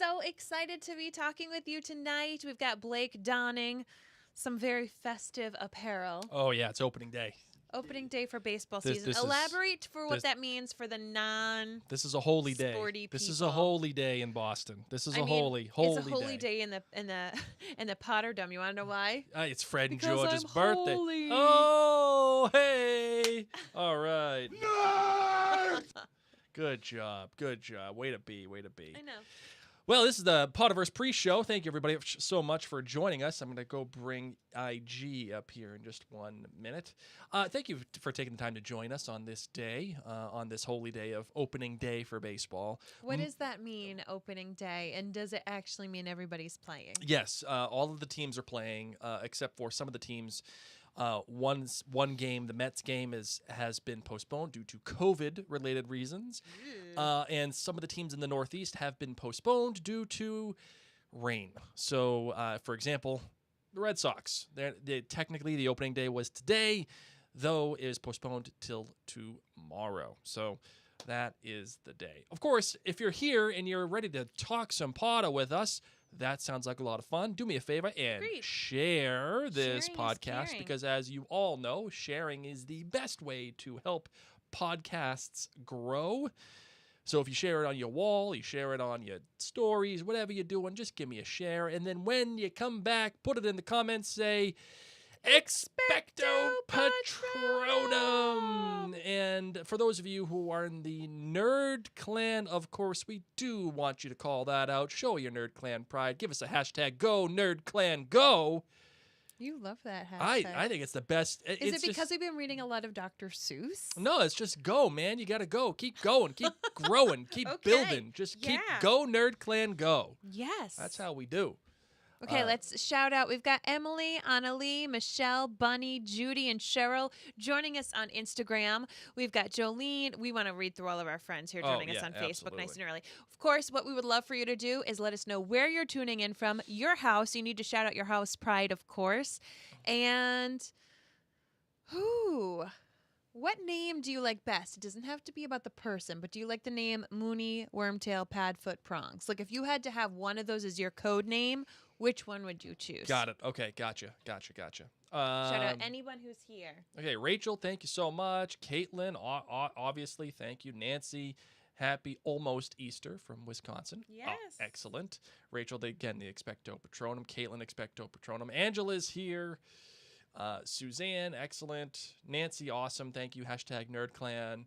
so excited to be talking with you tonight. We've got Blake donning some very festive apparel. Oh, yeah, it's opening day. Opening day for baseball This- season. this is- Elaborate for what this- that means for the non. This is a holy day. Sporty This is a people. holy day in Boston. This is I a mean, holy It's a holy day in the Potterdom. You want to know why? It's Fred and Because George's I'm birthday. holy. Oh, hey. All right. Good job. Good job. Way to be. Way to be. I know. Well, this is the Potterverse pre-show. Thank you, everybody, so much for joining us. I'm going to go bring IG up here in just 1 minute. Thank you for taking the time to join us on this day, on this holy day of opening day for baseball. What does that mean, opening day? And does it actually mean everybody's playing? Yes, all of the teams are playing, except for some of the teams. One game, the Mets game, has been postponed due to COVID-related reasons. And some of the teams in the Northeast have been postponed due to rain. So, for example, the Red Sox. Technically, the opening day was today, though it is postponed till tomorrow. So that is the day. Of course, if you're here and you're ready to talk some Potter with us, that sounds like a lot of fun. Do me a favor and share this Sharing is podcast caring. because, as you all know, sharing is the best way to help podcasts grow. So if you share it on your wall, you share it on your stories, whatever you're doing, just give me a share. And then when you come back, put it in the comments, say, Expecto Patronum! And for those of you who are in the Nerd Clan, of course, we do want you to call that out. Show your Nerd Clan pride. Give us a hashtag, Go Nerd Clan Go. You love that hashtag. I think it's the best. Is it because we've been reading a lot of Dr. Seuss? No, it's just go, man. You got to go. Keep going. Keep growing. Keep building. Just keep Go Nerd Clan Go. Yes. That's how we do. Okay, let's shout out. We've got Emily, Annalie, Michelle, Bunny, Judy, and Cheryl joining us on Instagram. We've got Jolene. We want to read through all of our friends here joining us on Facebook nice and early. Of course, what we would love for you to do is let us know where you're tuning in from, your house. You need to shout out your house pride, of course. And what name do you like best? It doesn't have to be about the person, but do you like the name Moony, Wormtail, Padfoot, Prongs? Like if you had to have one of those as your code name, which one would you choose? Got it. Okay, gotcha. Shout out anyone who's here. Okay, Rachel, thank you so much. Caitlin, obviously, thank you. Nancy, happy almost Easter from Wisconsin. Yes. Excellent. Rachel, again, the Expecto Patronum. Caitlin, Expecto Patronum. Angela's here. Suzanne, excellent. Nancy, awesome. Thank you. Hashtag NerdClan.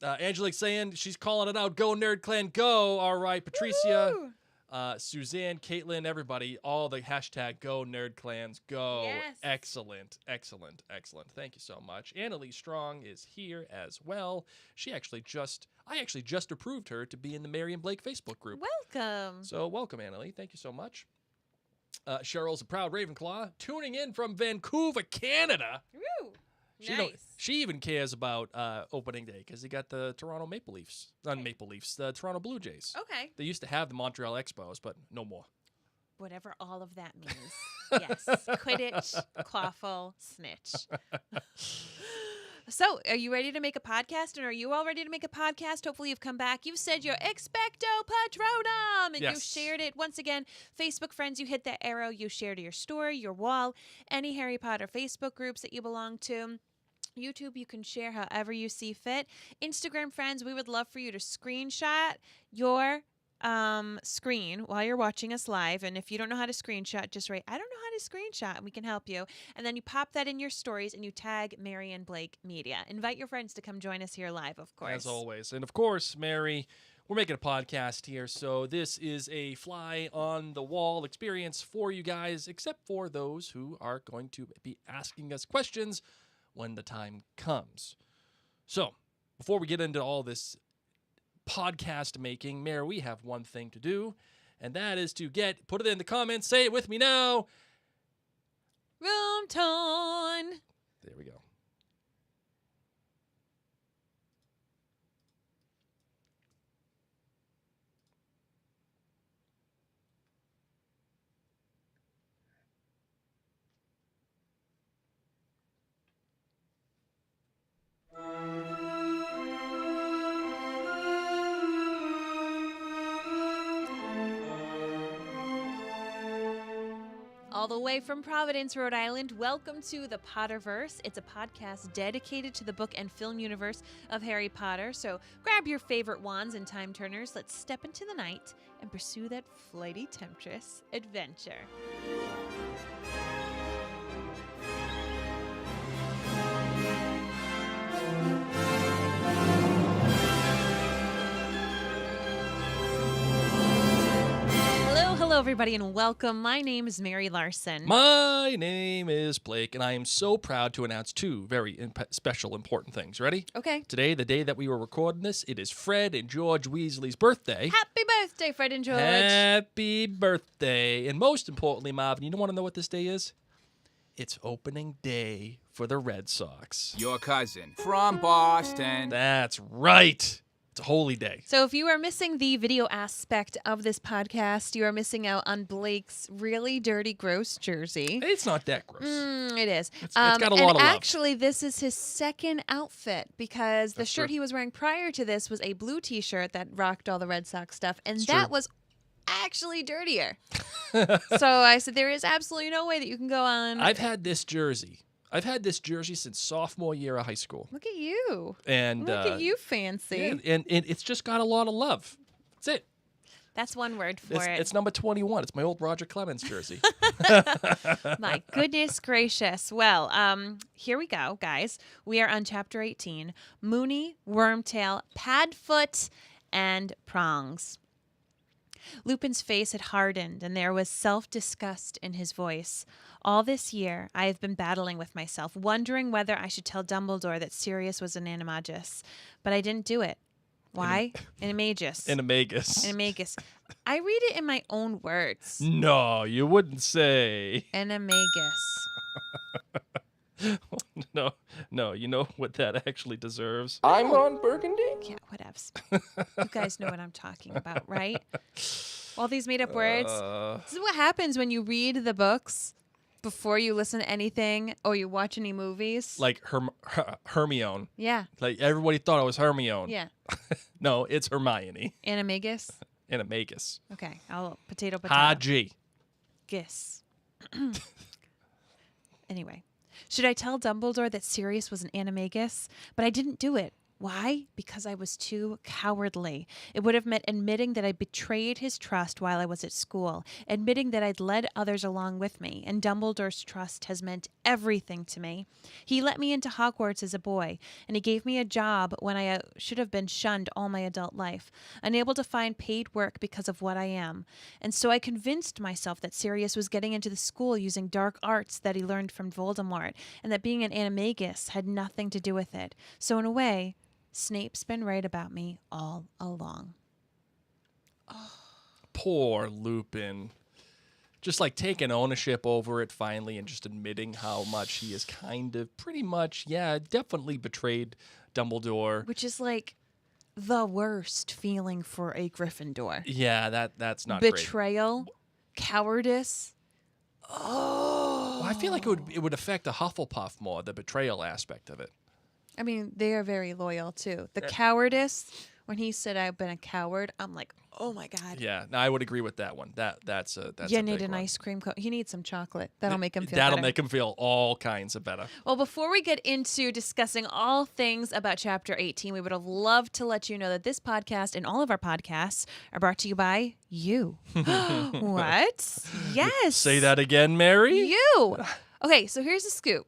Angelique's saying she's calling it out. Go NerdClan, go. All right, Patricia. Woo-hoo! Suzanne, Caitlin, everybody, all the hashtag Go Nerd Clans go. Yes. Excellent. Thank you so much. Annalise Strong is here as well. I actually just approved her to be in the Marion Blake Facebook group. Welcome. So welcome, Annalise. Thank you so much. Cheryl's a proud Ravenclaw, tuning in from Vancouver, Canada. Woo! Nice. She even cares about opening day because they got the Toronto Maple Leafs. Not Maple Leafs, the Toronto Blue Jays. Okay. They used to have the Montreal Expos, but no more. Whatever all of that means. Yes. Quidditch, quaffle, snitch. So, are you ready to make a podcast? And are you all ready to make a podcast? Hopefully you've come back. You've said your Expecto Patronum. And you shared it. Once again, Facebook friends, you hit that arrow. You shared your story, your wall, any Harry Potter Facebook groups that you belong to. YouTube, you can share however you see fit. Instagram friends, we would love for you to screenshot your screen while you're watching us live. And if you don't know how to screenshot, just write, I don't know how to screenshot, and we can help you. And then you pop that in your stories and you tag Marianne Blake Media. Invite your friends to come join us here live, of course. As always. And of course, Mary, we're making a podcast here, so this is a fly on the wall experience for you guys, except for those who are going to be asking us questions when the time comes. So, before we get into all this podcast making, Mary, we have one thing to do, and that is to put it in the comments, say it with me now. Room tone. There we go. All the way from Providence, Rhode Island, welcome to the Potterverse. It's a podcast dedicated to the book and film universe of Harry Potter. So grab your favorite wands and time turners. Let's step into the night and pursue that flighty temptress adventure. Hello, everybody, and welcome. My name is Mary Larson. My name is Blake, and I am so proud to announce two very special, important things. Ready? Okay. Today, the day that we were recording this, it is Fred and George Weasley's birthday. Happy birthday, Fred and George. Happy birthday. And most importantly, Marvin, you don't want to know what this day is? It's opening day for the Red Sox. Your cousin from Boston. That's right. It's a holy day. So if you are missing the video aspect of this podcast, you are missing out on Blake's really dirty, gross jersey. It's not that gross. It is. It's got a lot of love. Actually, this is his second outfit because the shirt true. he was wearing prior to this was a blue T-shirt that rocked all the Red Sox stuff, and It's that true. was actually dirtier. So I said, there is absolutely no way that you can go on. I've had this jersey since sophomore year of high school. Look at you. And Look at you, fancy. Yeah, and it's just got a lot of love. That's it. That's one word for it. It's number 21. It's my old Roger Clemens jersey. My goodness gracious. Well, here we go, guys. We are on chapter 18. Moony, Wormtail, Padfoot, and Prongs. Lupin's face had hardened, and there was self-disgust in his voice. All this year, I have been battling with myself, wondering whether I should tell Dumbledore that Sirius was an animagus. But I didn't do it. Why? Animagus. Animagus. I read it in my own words. No, you wouldn't say. Animagus. No, you know what that actually deserves? I'm on Burgundy? Yeah, whatevs. You guys know what I'm talking about, right? All these made-up words. This is what happens when you read the books before you listen to anything or you watch any movies. Like Hermione. Yeah. Like everybody thought it was Hermione. Yeah. No, it's Hermione. Animagus. Animagus. Okay. I'll potato. Haji. Gis. Anyway. Should I tell Dumbledore that Sirius was an animagus? But I didn't do it. Why? Because I was too cowardly. It would have meant admitting that I betrayed his trust while I was at school, admitting that I'd led others along with me, and Dumbledore's trust has meant everything to me. He let me into Hogwarts as a boy, and he gave me a job when I should have been shunned all my adult life, unable to find paid work because of what I am. And so I convinced myself that Sirius was getting into the school using dark arts that he learned from Voldemort, and that being an animagus had nothing to do with it. So in a way, Snape's been right about me all along. Oh. Poor Lupin. Just like taking ownership over it finally and just admitting how much he is kind of pretty much, definitely betrayed Dumbledore. Which is like the worst feeling for a Gryffindor. Yeah, that's not Betrayal, cowardice. Oh. Well, I feel like it would affect a Hufflepuff more, the betrayal aspect of it. I mean, they are very loyal, too. The cowardice, when he said I've been a coward, I'm like, oh, my God. Yeah, no, I would agree with that one. That's you a need big an one. ice cream cone. He needs some chocolate. That'll make him feel That'll better. make him feel all kinds of better. Well, before we get into discussing all things about Chapter 18, we would have loved to let you know that this podcast and all of our podcasts are brought to you by you. What? Yes. Say that again, Mary? You. Okay, so here's the scoop.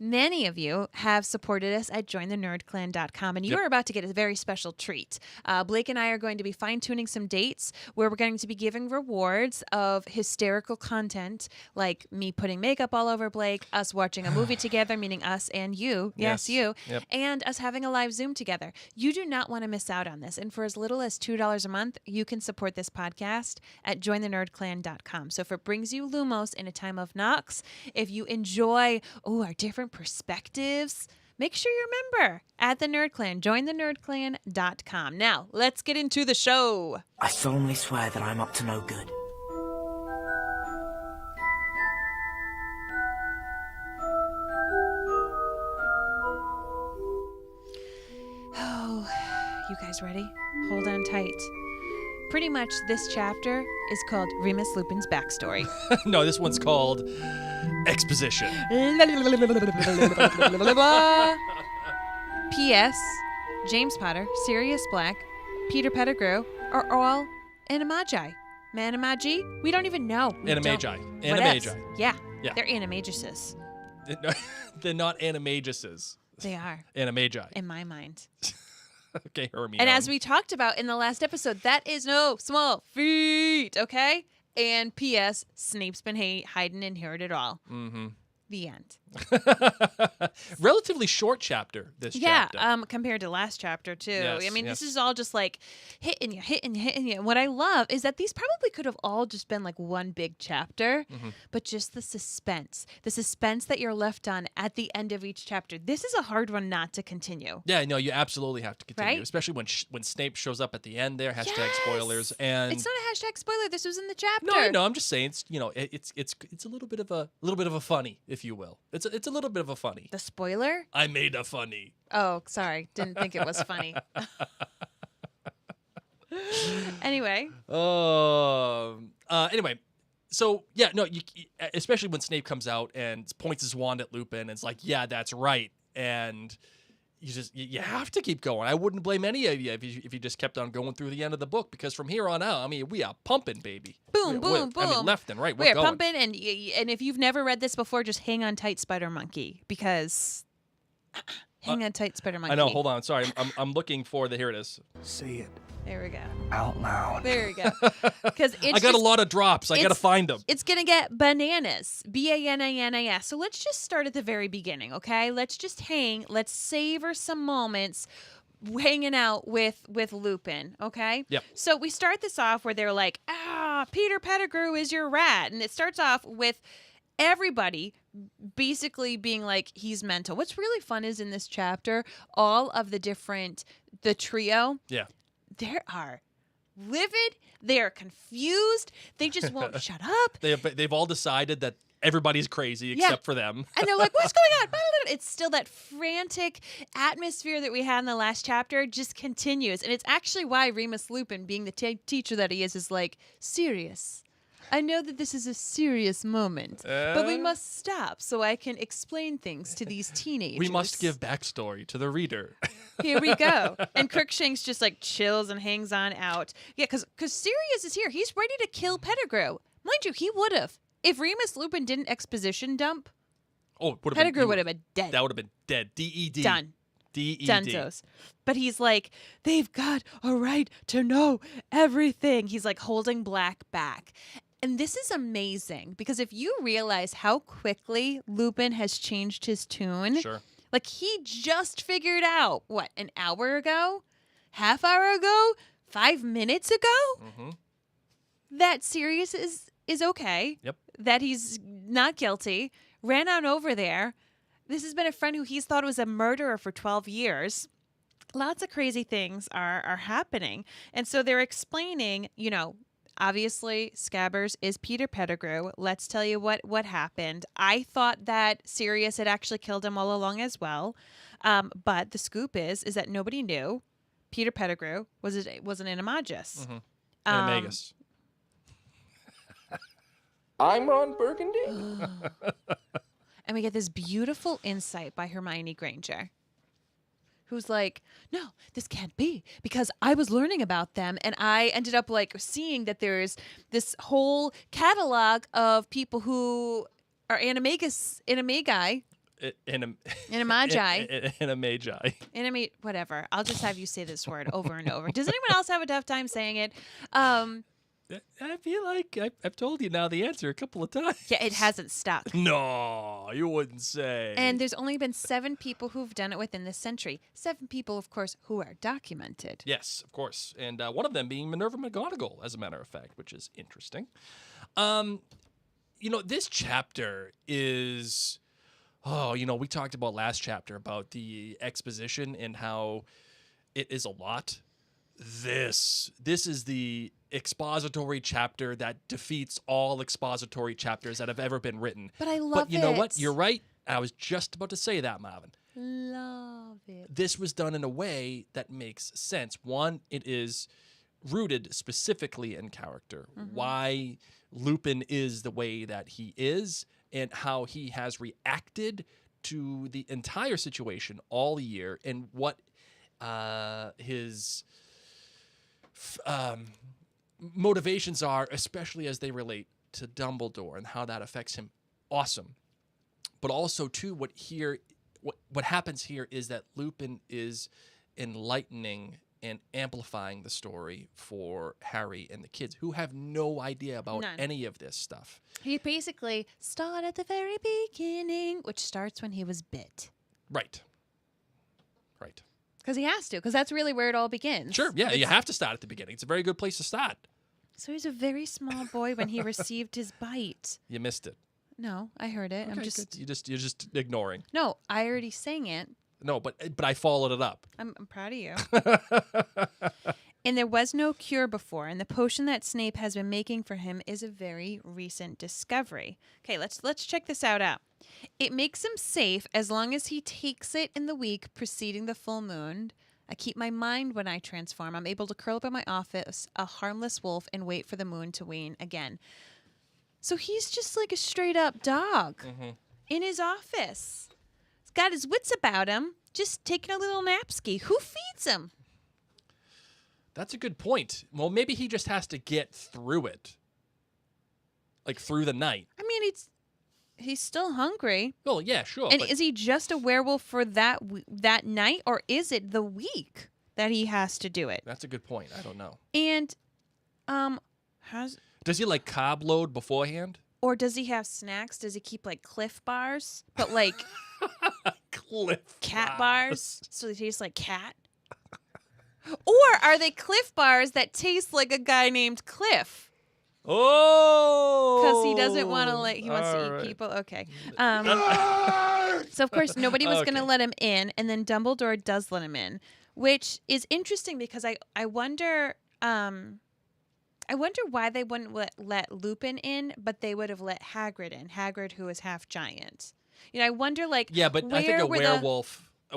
Many of you have supported us at jointhenerdclan.com, and you are about to get a very special treat. Blake and I are going to be fine-tuning some dates where we're going to be giving rewards of hysterical content, like me putting makeup all over Blake, us watching a movie together, meaning us and you, yes, you, Yep. and us having a live Zoom together. You do not want to miss out on this, and for as little as $2 a month, you can support this podcast at jointhenerdclan.com. So if it brings you Lumos in a time of Nox, if you enjoy our different perspectives, make sure you remember at the Nerd Clan. Join the nerdclan.com. Now, let's get into the show. I solemnly swear that I'm up to no good. Oh, you guys ready? Hold on tight. Pretty much this chapter is called Remus Lupin's backstory. No, this one's called Exposition. P.S. James Potter, Sirius Black, Peter Pettigrew are all animagi. Manimagi? We don't even know. Animagi. What else? Animagi. Yeah. Yeah. They're animaguses. They're not animaguses. They are. Animagi. In my mind. Okay, Hermione. And as we talked about in the last episode, that is no small feat, okay? And P.S. Snape's been hiding and heard it all. Mm-hmm. The end. Relatively short chapter, this chapter. Compared to last chapter, too. Yes, I mean, yes. this is all just like hitting you. And what I love is that these probably could have all just been like one big chapter, but just the suspense that you're left on at the end of each chapter. This is a hard one not to continue. Yeah, no, you absolutely have to continue, Right? Especially when Snape shows up at the end there. Hashtag Yes! spoilers. And It's not a hashtag spoiler. This was in the chapter. no, I know. I'm just saying, it's a little bit of a funny, if you will. It's a little bit of a funny. The spoiler? I made a funny. Oh, sorry. Didn't think it was funny. Anyway. Anyway, so yeah, no, especially when Snape comes out and points his wand at Lupin and it's like, yeah, that's right, and you have to keep going. I wouldn't blame any of you if you just kept on going through the end of the book, because from here on out, I mean, we are pumping, baby. Boom, boom, I mean, boom. left and right. We're going. pumping, and if you've never read this before, just hang on tight, Spider Monkey, because hang on tight, Spider Monkey. I know. Hold on. Sorry, I'm looking for the. Here it is. Say it There we go. out loud. There we go. Because I got a lot of drops. I got to find them. It's gonna get bananas. BANANAS. So let's just start at the very beginning, okay? Let's just hang. Let's savor some moments hanging out with Lupin, okay? Yep. So we start this off where they're like, Peter Pettigrew is your rat. And it starts off with everybody basically being like, he's mental. What's really fun is in this chapter, all of the trio, Yeah. they are livid. They are confused. They just won't shut up. They've all decided that everybody's crazy except for them. And they're like, what's going on? It's still that frantic atmosphere that we had in the last chapter just continues. And it's actually why Remus Lupin, being the teacher that he is like, serious. I know that this is a serious moment, but we must stop so I can explain things to these teenagers. We must give backstory to the reader. Here we go. And Crookshanks just like chills and hangs on out. Yeah, because Sirius is here. He's ready to kill Pettigrew. Mind you, he would have. If Remus Lupin didn't exposition dump, Pettigrew would have been dead. That would have been dead. D-E-D. Done. D-E-D. Dunzos. But he's like, they've got a right to know everything. He's like holding Black back. And this is amazing because if you realize how quickly Lupin has changed his tune, Sure. like he just figured out, what, an hour ago? Half hour ago? 5 minutes ago? Mm-hmm. That Sirius is okay. Yep. That he's not guilty. Ran on over there. This has been a friend who he's thought was a murderer for 12 years. Lots of crazy things are happening. And so they're explaining, obviously, Scabbers is Peter Pettigrew. Let's tell you what happened. I thought that Sirius had actually killed him all along as well. But the scoop is that nobody knew Peter Pettigrew was an animagus. Mm-hmm. Animagus. I'm Ron Burgundy. And we get this beautiful insight by Hermione Granger, who's like, no, this can't be, because I was learning about them and I ended up like seeing that there's this whole catalog of people who are animagi, whatever. I'll just have you say this word over and over. Does anyone else have a tough time saying it? I feel like I've told you now the answer a couple of times. Yeah, it hasn't stuck. No, you wouldn't say. And there's only been 7 people who've done it within this century. 7 people, of course, who are documented. Yes, of course. And one of them being Minerva McGonagall, as a matter of fact, which is interesting. This chapter is... we talked about last chapter about the exposition and how it is a lot. This is the expository chapter that defeats all expository chapters that have ever been written. But I love it. But you know what? You're right. I was just about to say that, Marvin. Love it. This was done in a way that makes sense. One, it is rooted specifically in character. Why Lupin is the way that he is and how he has reacted to the entire situation all year and what his motivations are, especially as they relate to Dumbledore and how that affects him. Awesome. But also, too, what happens here is that Lupin is enlightening and amplifying the story for Harry and the kids who have no idea about any of this stuff. He basically started at the very beginning, which starts when he was bit. Right. Because he has to, because that's really where it all begins. Sure, yeah, you have to start at the beginning. It's a very good place to start. So he's a very small boy when he received his bite. You missed it. No, I heard it. Okay, I'm just good. You're just ignoring. No, I already sang it. No, but I followed it up. I'm proud of you. And there was no cure before, and the potion that Snape has been making for him is a very recent discovery. Okay, let's check this out. It makes him safe as long as he takes it in the week preceding the full moon. I keep my mind when I transform. I'm able to curl up in my office, a harmless wolf, and wait for the moon to wane again. So he's just like a straight up dog in his office. He's got his wits about him, just taking a little napski. Who feeds him? That's a good point. Well, maybe he just has to get through it. Like through the night. I mean, he's still hungry. Oh, yeah, sure. And is he just a werewolf for that night, or is it the week that he has to do it? That's a good point. I don't know. And does he like carb load beforehand? Or does he have snacks? Does he keep like Cliff bars, but like cat bars, so they taste like cat? Or are they Cliff bars that taste like a guy named Cliff? Oh, because he doesn't want to he wants to eat people. Okay. So of course nobody was going to let him in, and then Dumbledore does let him in, which is interesting because I wonder why they wouldn't let Lupin in, but they would have let Hagrid in. Hagrid, who is half giant. You know, I wonder like but I think a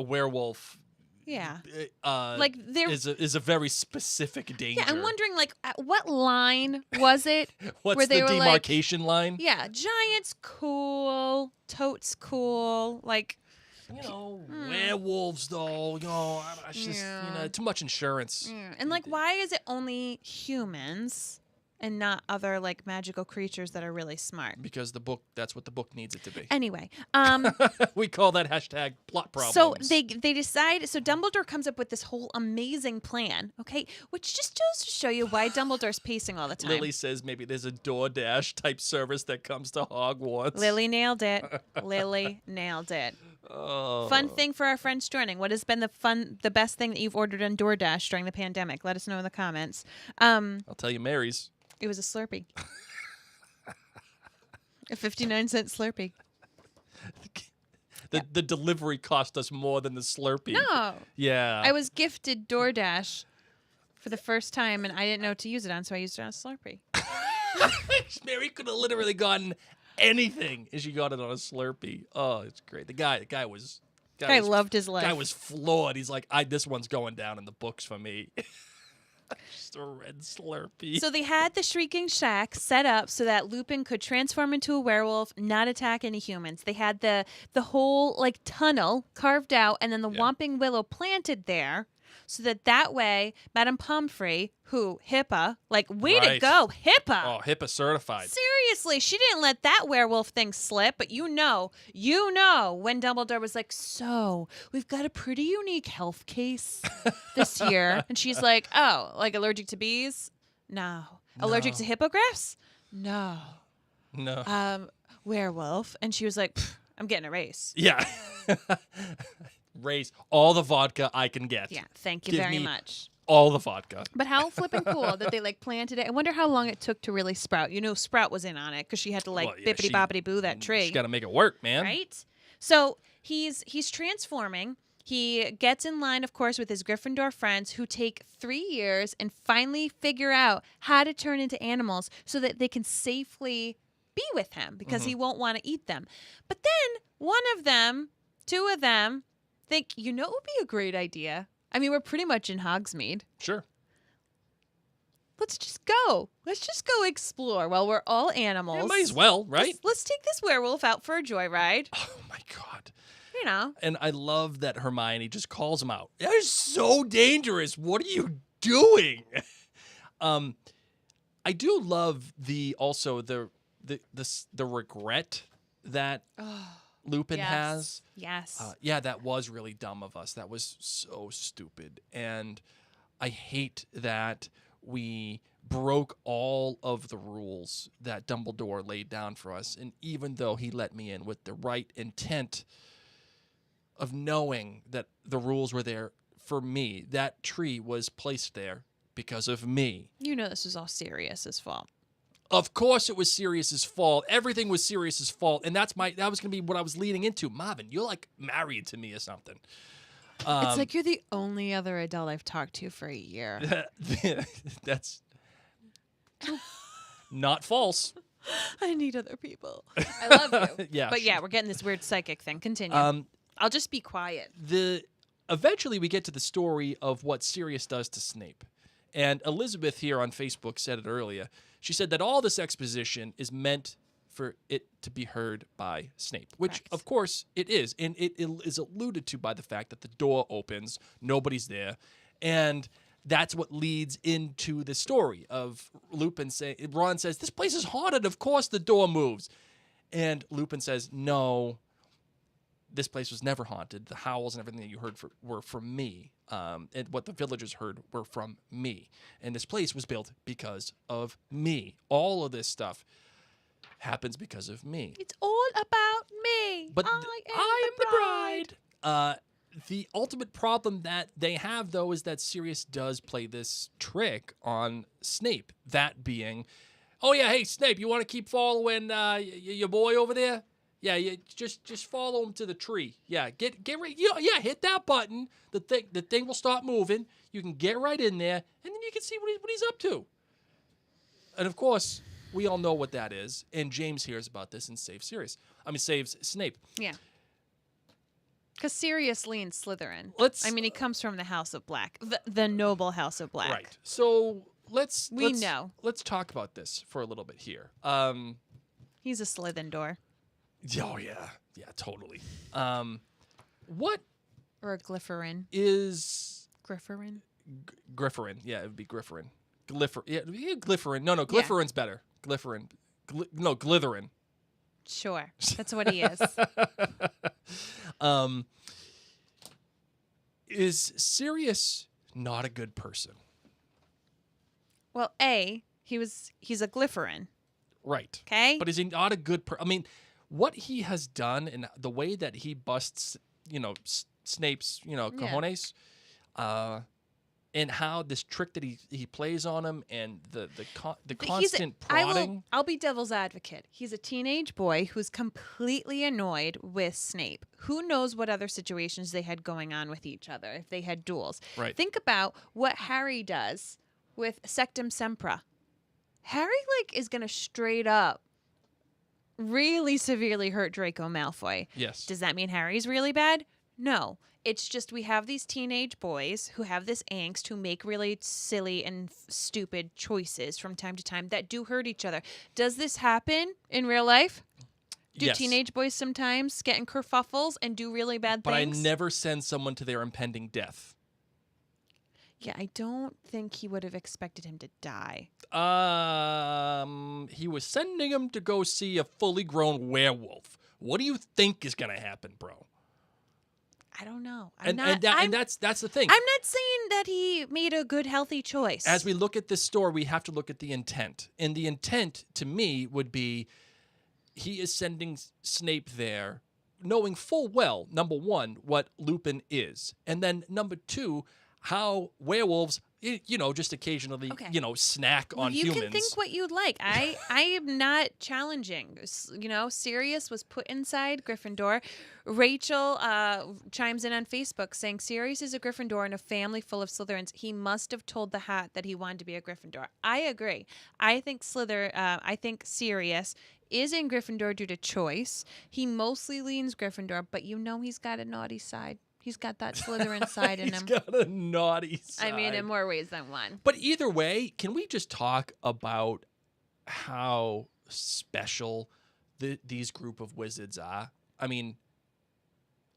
werewolf. Yeah. Like there is a very specific danger. Yeah, I'm wondering like at what line was it? What's where they the were demarcation line? Yeah, giants cool, totes cool, like werewolves though, it's just too much insurance. Yeah. And like why is it only humans and not other like magical creatures that are really smart? Because that's what the book needs it to be. Anyway, we call that hashtag plot problems. So they decide. So Dumbledore comes up with this whole amazing plan. Okay, which just goes to show you why Dumbledore's pacing all the time. Lily says maybe there's a DoorDash type service that comes to Hogwarts. Lily nailed it. Lily nailed it. Oh. Fun thing for our friends joining. What has been the best thing that you've ordered on DoorDash during the pandemic? Let us know in the comments. I'll tell you, Mary's. It was a Slurpee. A 59-cent Slurpee. The delivery cost us more than the Slurpee. No. Yeah. I was gifted DoorDash for the first time, and I didn't know what to use it on, so I used it on a Slurpee. Mary could have literally gotten anything, and she got it on a Slurpee. Oh, it's great. The guy loved his life. Guy was floored. He's like, this one's going down in the books for me. Just a red Slurpee. So they had the Shrieking Shack set up so that Lupin could transform into a werewolf, not attack any humans. They had the whole like tunnel carved out, and then the Whomping Willow planted there, so that way Madame Pomfrey, who HIPAA, like way to go, HIPAA. Oh, HIPAA certified. Seriously, she didn't let that werewolf thing slip. But you know, when Dumbledore was like, so we've got a pretty unique health case this year, and she's like, oh, like allergic to bees? No. Allergic to hippogriffs? No. Werewolf, and she was like, I'm getting a race. Yeah. Race all the vodka I can get. Yeah, thank you very much. All the vodka. But how flippin' cool that they like planted it. I wonder how long it took to really sprout. You know, Sprout was in on it because she had to bippity boppity boo that tree. She's got to make it work, man. Right? So he's transforming. He gets in line, of course, with his Gryffindor friends who take 3 years and finally figure out how to turn into animals so that they can safely be with him because he won't want to eat them. But then two of them, think, it would be a great idea. I mean, we're pretty much in Hogsmeade. Sure. let's just go. Let's just go explore while we're all animals. Yeah, might as well, right? Let's take this werewolf out for a joyride. Oh, my God. You know. And I love that Hermione just calls him out. That is so dangerous. What are you doing? I do love the regret that Lupin has. Yes. Yeah, that was really dumb of us. That was so stupid. And I hate that we broke all of the rules that Dumbledore laid down for us. And even though he let me in with the right intent of knowing that the rules were there for me, that tree was placed there because of me. You know this was all Sirius's fault. Of course it was Sirius's fault. Everything was Sirius's fault. And that was going to be what I was leading into. Marvin, you're like married to me or something. It's like you're the only other adult I've talked to for a year. That's not false. I need other people. I love you. Yeah. But yeah, we're getting this weird psychic thing. Continue. I'll just be quiet. Eventually we get to the story of what Sirius does to Snape. And Elizabeth here on Facebook said it earlier. She said that all this exposition is meant for it to be heard by Snape, which, Correct. of course, it is. And it is alluded to by the fact that the door opens, nobody's there, and that's what leads into the story of Lupin saying, Ron says, this place is haunted, of course the door moves. And Lupin says, no, this place was never haunted. The howls and everything that you heard were from me. And what the villagers heard were from me. And this place was built because of me. All of this stuff happens because of me. It's all about me. But I am the bride. The ultimate problem that they have, though, is that Sirius does play this trick on Snape. That being, oh, yeah, hey, Snape, you want to keep following your boy over there? Yeah, you just follow him to the tree. Yeah, get right. Yeah, hit that button. The thing will start moving. You can get right in there, and then you can see what he's up to. And of course, we all know what that is. And James hears about this and saves Snape. Yeah. Because Sirius leans Slytherin. He comes from the House of Black, the noble House of Black. Right. So let's talk about this for a little bit here. He's a Slytherin. Oh yeah, totally. What or a Glypherin is Glypherin? Glypherin, yeah, it would be Glypherin. Glypherin. No, Glypherin's better. Glypherin. Glytherin. Sure, that's what he is. Is Sirius not a good person? Well, he's a Glypherin. Right. Okay. But is he not a good person? I mean, what he has done and the way that he busts, Snape's, cojones, and how this trick that he plays on him and the constant prodding. I'll be devil's advocate. He's a teenage boy who's completely annoyed with Snape. Who knows what other situations they had going on with each other, if they had duels. Right. Think about what Harry does with Sectum Sempra. Harry, is going to straight up really severely hurt Draco Malfoy. Yes. Does that mean Harry's really bad? No. It's just we have these teenage boys who have this angst, who make really silly and stupid choices from time to time that do hurt each other. Does this happen in real life? Do yes. teenage boys sometimes get in kerfuffles and do really bad things? But I never send someone to their impending death. Yeah, I don't think he would have expected him to die. He was sending him to go see a fully grown werewolf. What do you think is going to happen, bro? I don't know. And that's the thing. I'm not saying that he made a good, healthy choice. As we look at this story, we have to look at the intent. And the intent, to me, would be he is sending Snape there knowing full well, number one, what Lupin is. And then number two, how werewolves, just occasionally, snack on humans. You can think what you'd like. I am not challenging. Sirius was put inside Gryffindor. Rachel chimes in on Facebook saying Sirius is a Gryffindor in a family full of Slytherins. He must have told the hat that he wanted to be a Gryffindor. I agree. I think Sirius is in Gryffindor due to choice. He mostly leans Gryffindor, but he's got a naughty side. He's got that Slytherin side in him. He's got a naughty side. I mean, in more ways than one. But either way, can we just talk about how special these group of wizards are? I mean,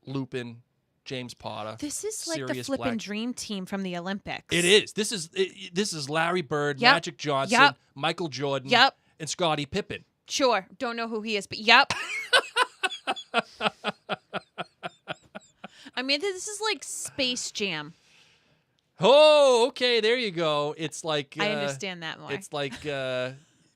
Lupin, James Potter. This is like Sirius the flippin' Black. dream team from the Olympics. It is. This is Larry Bird, Yep. Magic Johnson, Yep. Michael Jordan, Yep. and Scottie Pippen. Sure. Don't know who he is, but yep. I mean, this is like Space Jam. Oh, okay, there you go. It's like I understand that more. It's like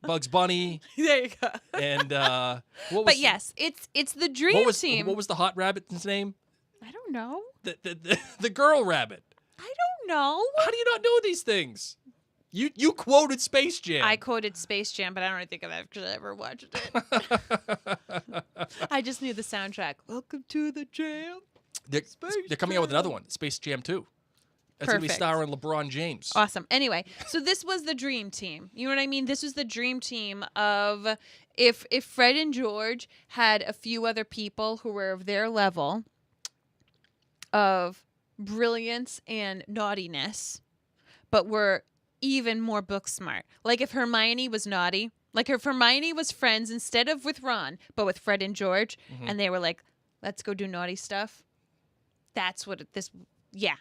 Bugs Bunny there you go. and what was But yes, it's the dream team. What was the hot rabbit's name? I don't know. The girl rabbit. I don't know. How do you not know these things? You quoted Space Jam. I quoted Space Jam, but I don't think I've actually ever watched it. I just knew the soundtrack. Welcome to the jam. They're coming out with another one, Space Jam 2. It's going to be Perfect. starring LeBron James. Awesome. Anyway, so this was the dream team. You know what I mean? This was the dream team of if Fred and George had a few other people who were of their level of brilliance and naughtiness, but were even more book smart. Like if Hermione was naughty, like if Hermione was friends instead of with Ron, but with Fred and George, and they were like, let's go do naughty stuff. That's what this... Yeah,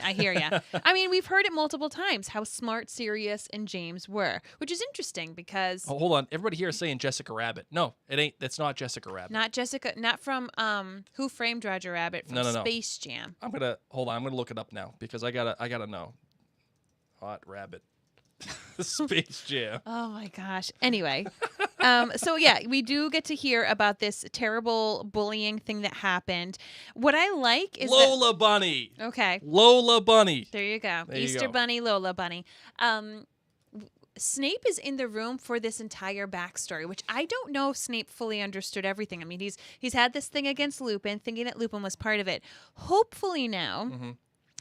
I hear ya. I mean, we've heard it multiple times how smart Sirius and James were, which is interesting because Oh, hold on. Everybody here is saying Jessica Rabbit. No, it ain't. That's not Jessica Rabbit. not from Who Framed Roger Rabbit, from No. Space Jam. I'm gonna look it up now because I gotta know. Hot rabbit. Space Jam. Oh my gosh. Anyway, so yeah, we do get to hear about this terrible bullying thing that happened. What I like is Lola Bunny. Okay. Lola Bunny. There you go. There you Easter go. Bunny, Lola Bunny. Snape is in the room for this entire backstory, which I don't know if Snape fully understood everything. I mean, he's had this thing against Lupin, thinking that Lupin was part of it. Hopefully now,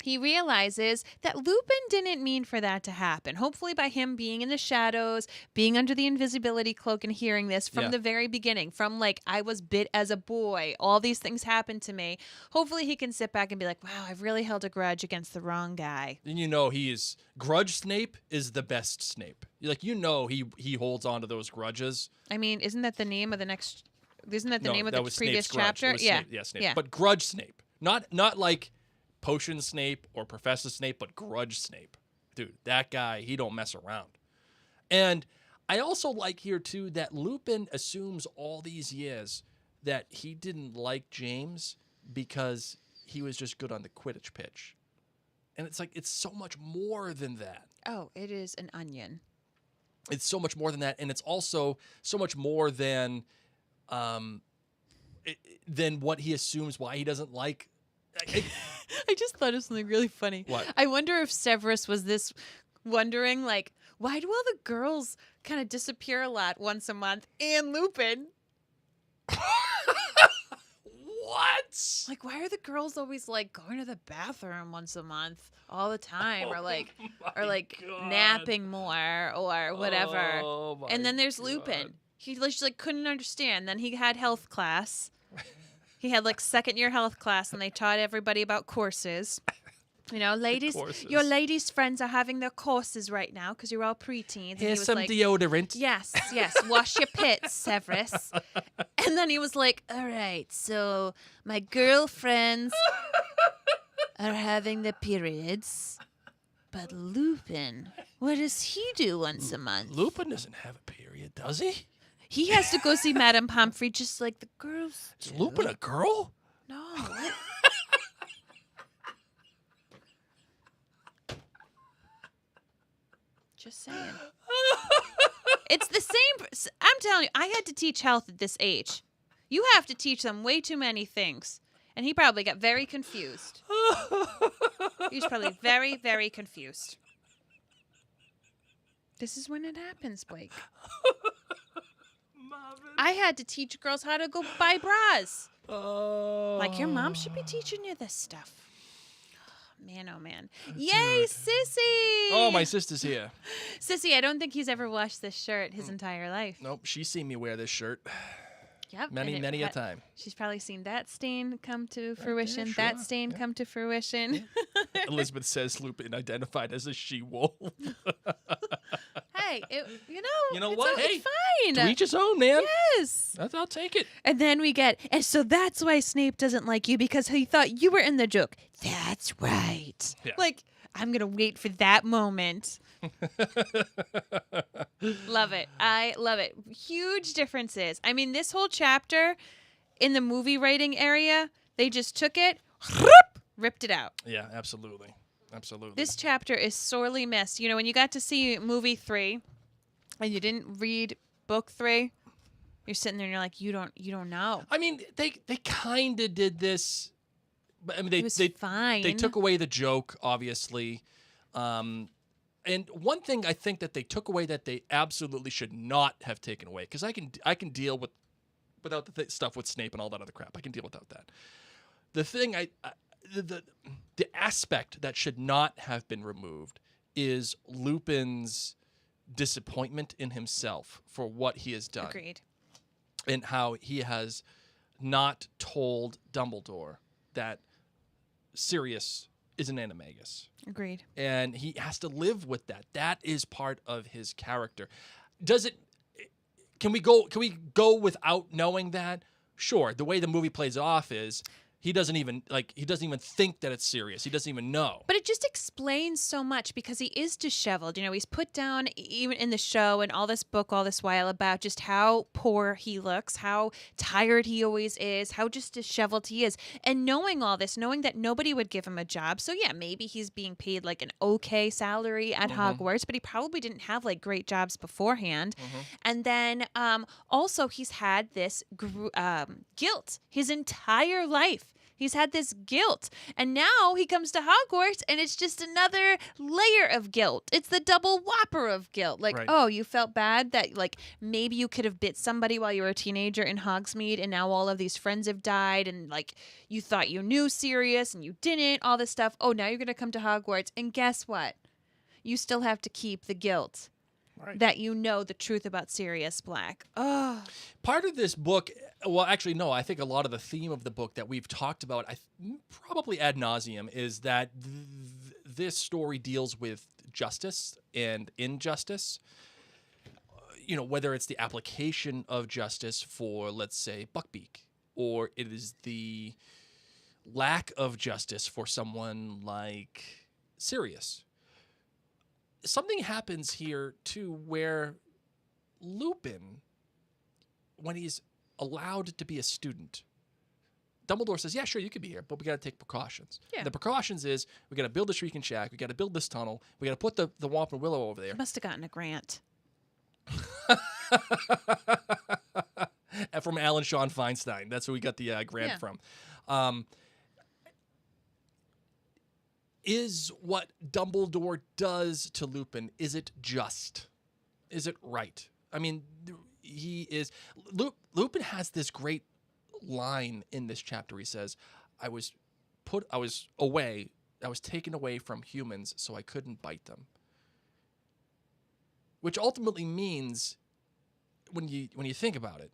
he realizes that Lupin didn't mean for that to happen. Hopefully by him being in the shadows, being under the invisibility cloak and hearing this from the very beginning, from like, I was bit as a boy, all these things happened to me. Hopefully he can sit back and be like, wow, I've really held a grudge against the wrong guy. And you know Grudge Snape is the best Snape. Like he holds on to those grudges. I mean, isn't that the name of the next? Isn't that the No, name of that the was previous Snape's grudge. chapter? It was Yeah, Snape. Yeah, Snape. Yeah. But Grudge Snape, not like Potion Snape or Professor Snape, but Grudge Snape. Dude, that guy, he don't mess around. And I also like here too that Lupin assumes all these years that he didn't like James because he was just good on the Quidditch pitch. And it's like it's so much more than that. Oh, it is an onion. It's so much more than that, and it's also so much more than what he assumes why he doesn't like. I just thought of something really funny. What? I wonder if Severus was this wondering, like, why do all the girls kind of disappear a lot once a month? And Lupin. What? Like, why are the girls always like going to the bathroom once a month all the time, or like God. napping more or whatever? Oh my And then there's God. Lupin. He just like couldn't understand. Then he had health class. He had like second-year health class, and they taught everybody about courses. You know, ladies, courses. your ladies' friends are having their courses right now because you're all preteens. And he Here's was some like, deodorant. Yes, wash your pits, Severus. And then he was like, all right, so my girlfriends are having their periods, but Lupin, what does he do once a month? Lupin doesn't have a period, does he? He has to go see Madame Pomfrey just like the girls Is do. Lupin a girl? No. What? Just saying. It's the same. I'm telling you, I had to teach health at this age. You have to teach them way too many things. And he probably got very confused. He was probably very, very confused. This is when it happens, Blake. I had to teach girls how to go buy bras. Like, your mom should be teaching you this stuff. Man, oh man. Yay, Sissy! Oh, my sister's here. Sissy, I don't think he's ever washed this shirt his entire life. Nope, she's seen me wear this shirt. Yep. Many a time. She's probably seen that stain come to fruition, sure. that stain come to fruition. Yeah. Elizabeth says Lupin identified as a she-wolf. Hey, You know what? Hey, it's fine. to each his own, man. Yes. I'll take it. And then we get, and so that's why Snape doesn't like you, because he thought you were in the joke. That's right. Yeah. Like, I'm going to wait for that moment. Love it. I love it. Huge differences. I mean, this whole chapter in the movie writing area, they just took it, ripped it out. Yeah, absolutely. Absolutely. This chapter is sorely missed. You know, when you got to see movie 3 and you didn't read book 3, you're sitting there and you're like, you don't know. I mean, they kind of did this, but I mean, It was fine. They took away the joke, obviously. And one thing I think that they took away that they absolutely should not have taken away, because I can deal without the stuff with Snape and all that other crap. I can deal without that. The thing the aspect that should not have been removed is Lupin's disappointment in himself for what he has done. Agreed. And how he has not told Dumbledore that Sirius is an animagus. Agreed. And he has to live with that. That is part of his character. Can we go without knowing that? Sure. The way the movie plays off is he doesn't even think that it's Sirius. He doesn't even know. But it just explains so much because he is disheveled. You know, he's put down even in the show and all this book all this while about just how poor he looks, how tired he always is, how just disheveled he is. And knowing all this, knowing that nobody would give him a job. So yeah, maybe he's being paid like an okay salary at Hogwarts, but he probably didn't have like great jobs beforehand. And then also he's had this guilt his entire life. He's had this guilt. And now he comes to Hogwarts and it's just another layer of guilt. It's the double whopper of guilt. Like, right. Oh, you felt bad that like maybe you could have bit somebody while you were a teenager in Hogsmeade and now all of these friends have died and like you thought you knew Sirius and you didn't, all this stuff. Oh, now you're going to come to Hogwarts and guess what? You still have to keep the guilt. Right. That you know the truth about Sirius Black. Oh. Part of this book, well, actually, no, I think a lot of the theme of the book that we've talked about, probably ad nauseum, is that this story deals with justice and injustice. You know, whether it's the application of justice for, let's say, Buckbeak, or it is the lack of justice for someone like Sirius. Something happens here, too, where Lupin, when he's allowed to be a student, Dumbledore says, yeah, sure, you could be here, but we got to take precautions. Yeah. The precautions is we got to build the Shrieking Shack, we got to build this tunnel, we got to put the Whomp and Willow over there. Must have gotten a grant. From Alan Sean Feinstein. That's where we got the grant from. Is what Dumbledore does to Lupin, is it just? Is it right? I mean, Lupin has this great line in this chapter. He says, I was taken away from humans so I couldn't bite them. Which ultimately means, when you think about it,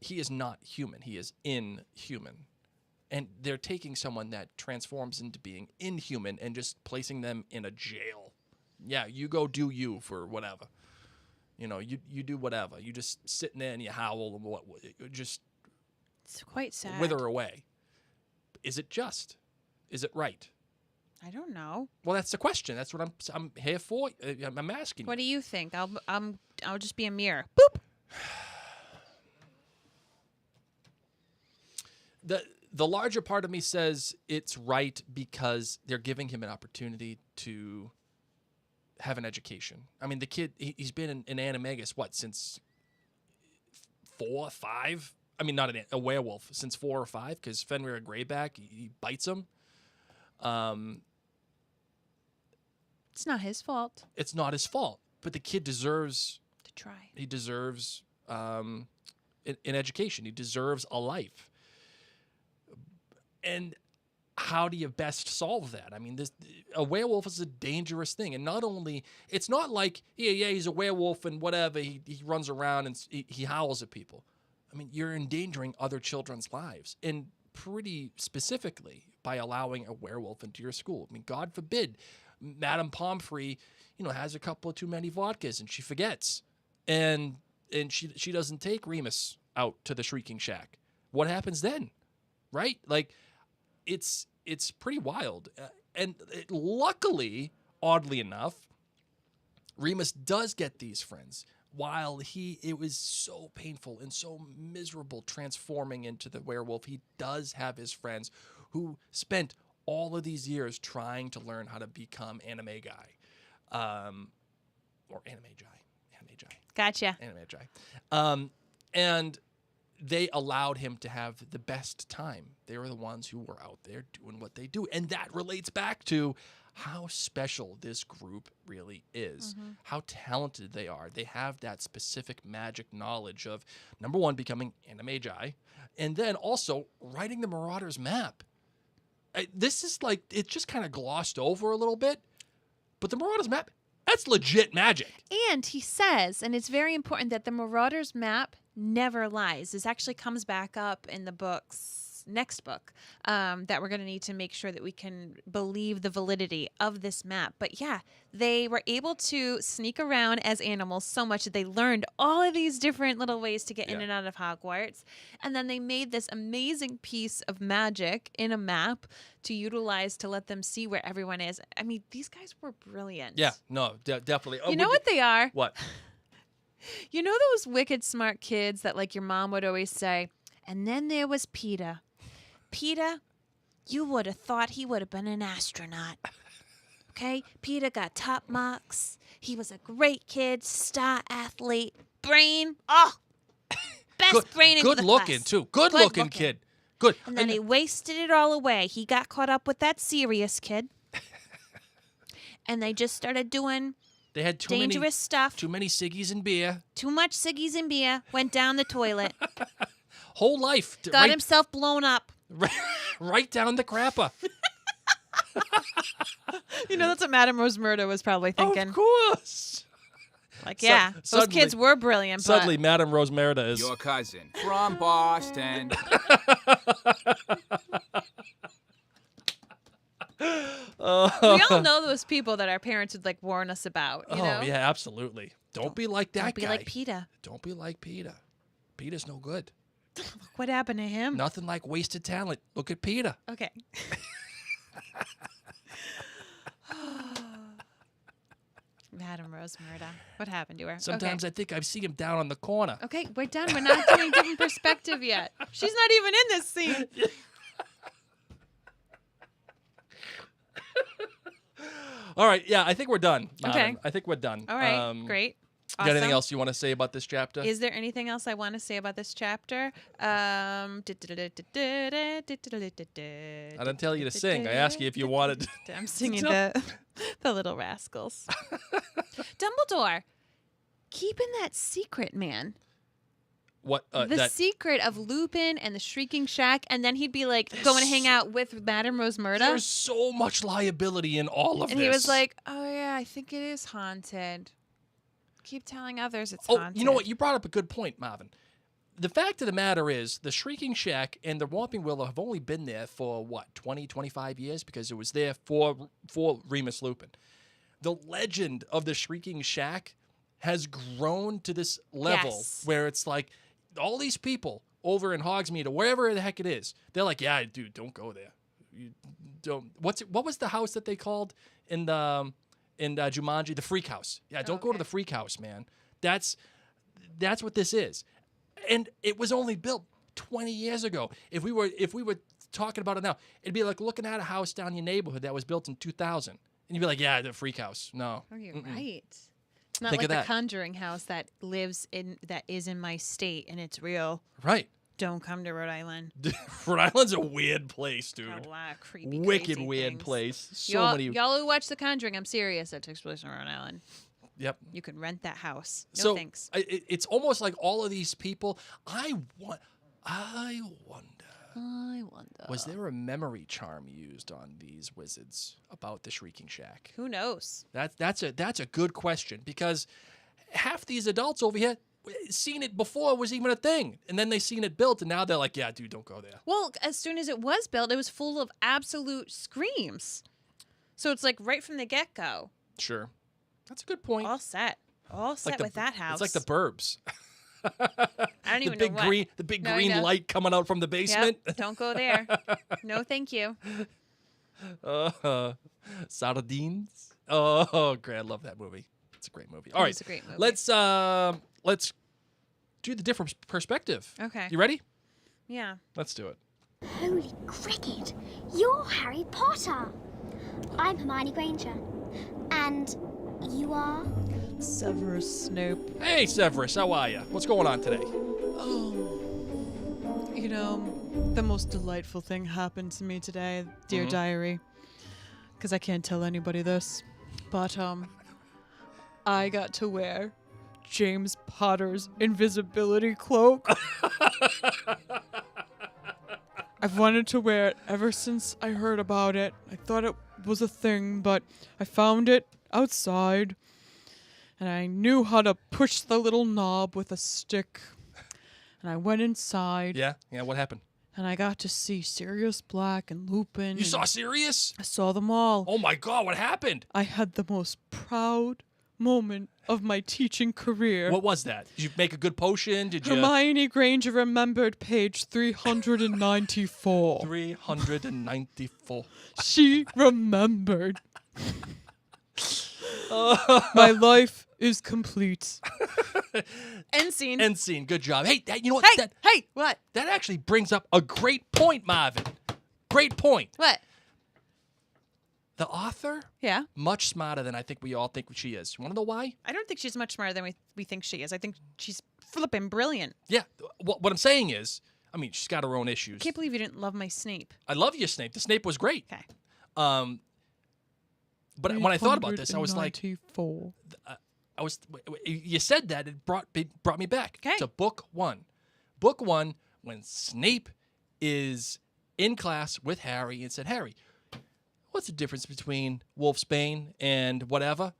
he is not human. He is inhuman. And they're taking someone that transforms into being inhuman and just placing them in a jail. Yeah, you go do you for whatever. You know, you do whatever. You just sitting there and you howl and just it's quite sad. Wither away. Is it just? Is it right? I don't know. Well, that's the question. That's what I'm here for. I'm asking. What do you think? I'll just be a mirror. Boop. The larger part of me says it's right because they're giving him an opportunity to have an education. I mean, the kid, he's been an animagus, since 4 or 5? I mean, not a werewolf, since 4 or 5, because Fenrir Greyback, he bites him. It's not his fault. It's not his fault, but the kid deserves to try. He deserves an education. He deserves a life. And how do you best solve that? I mean, a werewolf is a dangerous thing. And not only, it's not like, yeah, he's a werewolf and whatever, he runs around and he howls at people. I mean, you're endangering other children's lives, and pretty specifically by allowing a werewolf into your school. I mean, God forbid, Madame Pomfrey, has a couple of too many vodkas and she forgets, and she doesn't take Remus out to the Shrieking Shack. What happens then, right? Like, it's pretty wild, and luckily, oddly enough, Remus does get these friends. While it was so painful and so miserable transforming into the werewolf, he does have his friends who spent all of these years trying to learn how to become anime guy. Or anime guy. Gotcha. Anime guy. And they allowed him to have the best time. They were the ones who were out there doing what they do. And that relates back to how special this group really is, how talented they are. They have that specific magic knowledge of, number one, becoming Animagi, and then also writing the Marauders map. This is like, it's just kind of glossed over a little bit, but the Marauders map, that's legit magic. And he says, and it's very important, that the Marauders map never lies. This actually comes back up in the next book, that we're going to need to make sure that we can believe the validity of this map. But yeah, they were able to sneak around as animals so much that they learned all of these different little ways to get in and out of Hogwarts. And then they made this amazing piece of magic in a map to utilize to let them see where everyone is. I mean, these guys were brilliant. Yeah, no, definitely. You know what they are? What? You know those wicked smart kids that, like, your mom would always say, and then there was Peter. Peter, you would have thought he would have been an astronaut. Okay? Peter got top marks. He was a great kid, star athlete, brain. Oh, best brain in the class. Good looking, too. Good looking kid. Good. And then he wasted it all away. He got caught up with that Sirius kid. And they just started doing they had dangerous stuff. Too many ciggies and beer. Too much ciggies and beer. Went down the toilet. Whole life. Got himself blown up. Right down the crapper. That's what Madame Rosmerta was probably thinking. Of course. Like, yeah, those kids were brilliant. Suddenly, Madame Rosmerta is your cousin from Boston. We all know those people that our parents would, like, warn us about. You know? Yeah, absolutely. Don't be like that guy. Don't be like Peter. Don't be like Peter. Peter's no good. What happened to him? Nothing like wasted talent. Look at Peter. Okay. Madame Rosmerta. What happened to her? Sometimes I think I've seen him down on the corner. Okay, we're done. We're not doing different perspective yet. She's not even in this scene. All right. Yeah, I think we're done. Okay. I think we're done. All right. Great. Awesome. Got anything else you want to say about this chapter? Is there anything else I want to say about this chapter? I didn't tell you to sing. I asked you if you wanted. I'm singing the Little Rascals. Dumbledore, keeping that secret, man. What? The secret of Lupin and the Shrieking Shack, and then he'd be like going to hang out with Madame Rosmerta. There's so much liability in all of this. And he was like, "Oh yeah, I think it is haunted. Keep telling others it's haunted." You know what? You brought up a good point, Marvin. The fact of the matter is, the Shrieking Shack and the Whomping Willow have only been there for, 20, 25 years? Because it was there for Remus Lupin. The legend of the Shrieking Shack has grown to this level where it's like, all these people over in Hogsmeade or wherever the heck it is, they're like, yeah, dude, don't go there. You don't. What was the house that they called in Jumanji? The Freak House. Yeah, don't go to the Freak House, man. That's what this is. And it was only built 20 years ago. If we were talking about it now, it'd be like looking at a house down your neighborhood that was built in 2000. And you'd be like, yeah, the Freak House. No. Oh, you're right. It's not like the Conjuring house that is in my state and it's real. Right. Don't come to Rhode Island. Rhode Island's a weird place, dude. A lot of creepy, wicked crazy weird things. place. Y'all who watch The Conjuring, I'm serious. That takes place in Rhode Island. Yep. You can rent that house. No so thanks. It's almost like all of these people. I wonder. Was there a memory charm used on these wizards about the Shrieking Shack? Who knows? That's a good question, because half these adults over here, seen it before it was even a thing. And then they seen it built, and now they're like, yeah, dude, don't go there. Well, as soon as it was built, it was full of absolute screams. So it's like right from the get-go. Sure. That's a good point. All set. All set with that house. It's like the Burbs. I don't even know what. The big green light coming out from the basement. Yep. Don't go there. No, thank you. Sardines. Oh, great. I love that movie. It's a great movie. All right. It's a great movie. Let's do the different perspective. Okay. You ready? Yeah. Let's do it. Holy cricket! You're Harry Potter! I'm Hermione Granger. And you are? Severus Snape. Hey, Severus. How are you? What's going on today? You know, the most delightful thing happened to me today, dear diary. Because I can't tell anybody this. But, I got to wear James Potter's invisibility cloak. I've wanted to wear it ever since I heard about it. I thought it was a thing, but I found it outside. And I knew how to push the little knob with a stick. And I went inside. Yeah? What happened? And I got to see Sirius Black and Lupin. You saw Sirius? I saw them all. Oh my God, what happened? I had the most proud moment of my teaching career. What was that? Did you make a good potion? Did you? Hermione Granger remembered page 394. 394. She remembered. My life is complete. End scene. End scene. Good job. Hey, you know what? Hey, what? That actually brings up a great point, Marvin. Great point. What? The author, Yeah. much smarter than I think we all think she is. You want to know why? I don't think she's much smarter than we think she is. I think she's flipping brilliant. Yeah. What I'm saying is, I mean, she's got her own issues. I can't believe you didn't love my Snape. I love your Snape. The Snape was great. Okay. But when I thought about this, I was like, 394. you said that, it brought me back to book one. Book one, when Snape is in class with Harry and said, Harry, what's the difference between Wolfsbane and whatever?